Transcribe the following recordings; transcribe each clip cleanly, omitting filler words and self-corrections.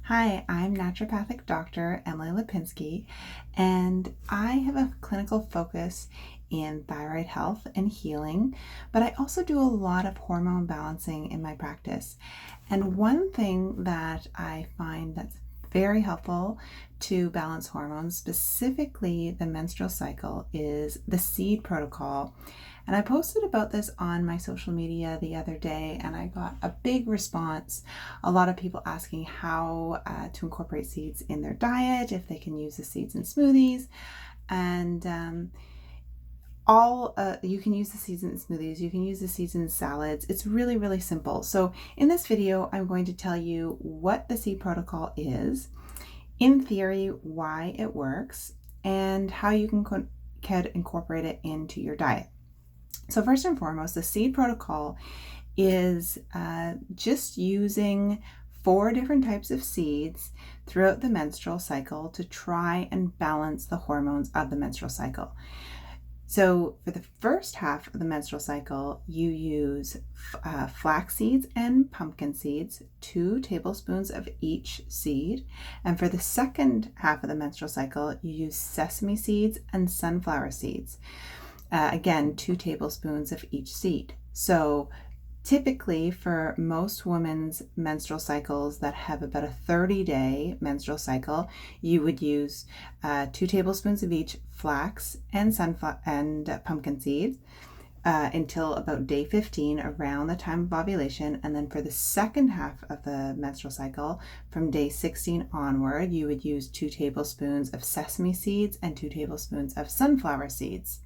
Hi, I'm naturopathic Dr. Emily Lipinski, and I have a clinical focus in thyroid health and healing, but I also do a lot of hormone balancing in my practice. And one thing that I find that's very helpful to balance hormones, specifically the menstrual cycle, is the seed protocol. And I posted about this on my social media the other day, and I got a big response. A lot of people asking how to incorporate seeds in their diet, if they can use the seeds in smoothies, and you can use the seeds in smoothies, you can use the seeds in salads. It's really, really simple. So in this video, I'm going to tell you what the seed protocol is, in theory, why it works, and how you can incorporate it into your diet. So first and foremost, the seed protocol is just using 4 different types of seeds throughout the menstrual cycle to try and balance the hormones of the menstrual cycle. So for the first half of the menstrual cycle, you use flax seeds and pumpkin seeds, 2 tablespoons of each seed. And for the second half of the menstrual cycle, you use sesame seeds and sunflower seeds. Again, 2 tablespoons of each seed. So typically for most women's menstrual cycles that have about a 30-day menstrual cycle, you would use 2 tablespoons of each flax and sunflower and pumpkin seeds until about day 15, around the time of ovulation. And then for the second half of the menstrual cycle, from day 16 onward, you would use 2 tablespoons of sesame seeds and 2 tablespoons of sunflower seeds.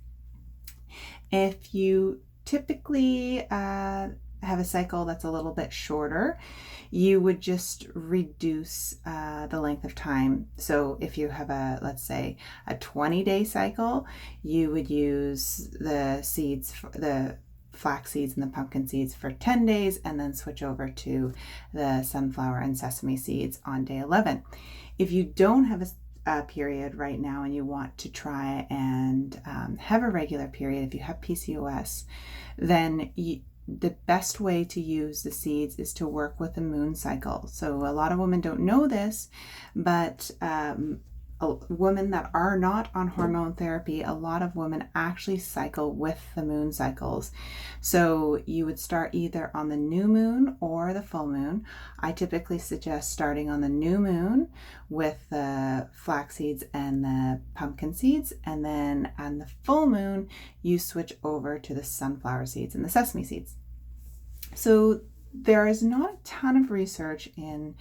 If you typically have a cycle that's a little bit shorter, you would just reduce the length of time. So if you have let's say a 20-day cycle, you would use the flax seeds and the pumpkin seeds for 10 days, and then switch over to the sunflower and sesame seeds on day 11. If you don't have a period right now and you want to try and have a regular period, if you have PCOS, then the best way to use the seeds is to work with the moon cycle. So a lot of women don't know this, but women that are not on hormone therapy, a lot of women actually cycle with the moon cycles. So you would start either on the new moon or the full moon. I typically suggest starting on the new moon with the flax seeds and the pumpkin seeds, and then on the full moon you switch over to the sunflower seeds and the sesame seeds. So there is not a ton of research in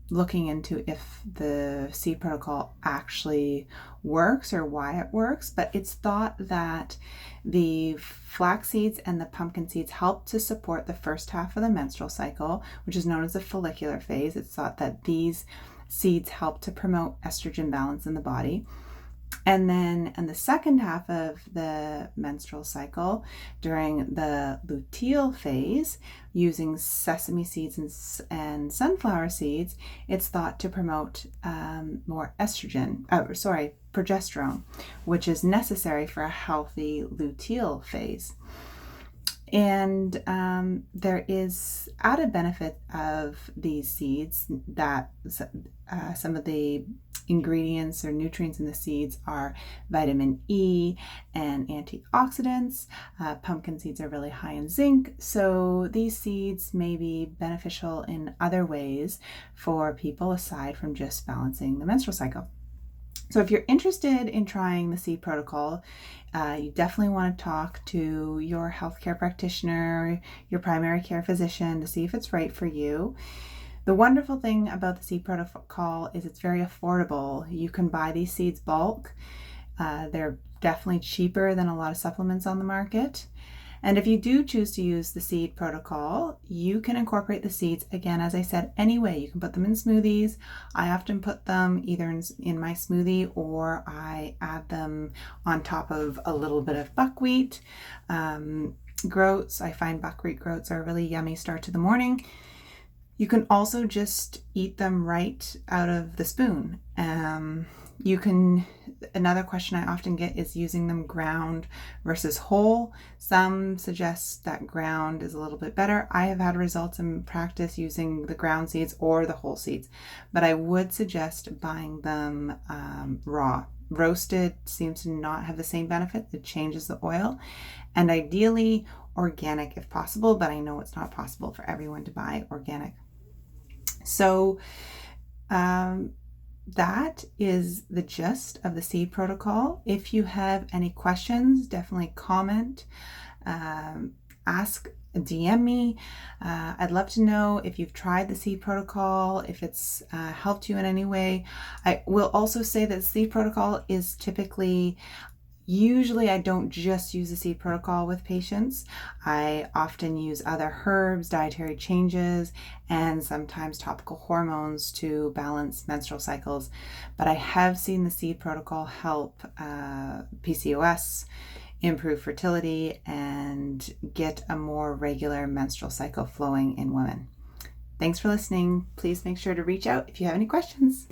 looking into if the seed protocol actually works or why it works, but it's thought that the flax seeds and the pumpkin seeds help to support the first half of the menstrual cycle, which is known as the follicular phase. It's thought that these seeds help to promote estrogen balance in the body. And then in the second half of the menstrual cycle, during the luteal phase, using sesame seeds and sunflower seeds, it's thought to promote more progesterone, which is necessary for a healthy luteal phase. And there is added benefit of these seeds that some of the ingredients or nutrients in the seeds are vitamin E and antioxidants. Pumpkin seeds are really high in zinc, so these seeds may be beneficial in other ways for people aside from just balancing the menstrual cycle. So if you're interested in trying the seed protocol, you definitely want to talk to your healthcare practitioner, your primary care physician, to see if it's right for you. The wonderful thing about the seed protocol is it's very affordable. You can buy these seeds bulk. They're definitely cheaper than a lot of supplements on the market. And if you do choose to use the seed protocol, you can incorporate the seeds, again, as I said, anyway. You can put them in smoothies. I often put them either in my smoothie, or I add them on top of a little bit of buckwheat groats. I find buckwheat groats are a really yummy start to the morning. You can also just eat them right out of the spoon. Another question I often get is using them ground versus whole. Some suggest that ground is a little bit better. I have had results in practice using the ground seeds or the whole seeds, but I would suggest buying them raw. Roasted seems to not have the same benefit. It changes the oil, and ideally organic if possible, but I know it's not possible for everyone to buy organic. So that is the gist of the seed protocol. If you have any questions, definitely comment, ask, DM me. I'd love to know if you've tried the seed protocol, if it's helped you in any way. I will also say that the seed protocol is usually I don't just use the seed protocol with patients. I often use other herbs, dietary changes, and sometimes topical hormones to balance menstrual cycles. But I have seen the seed protocol help PCOS, improve fertility, and get a more regular menstrual cycle flowing in women. Thanks for listening. Please make sure to reach out if you have any questions.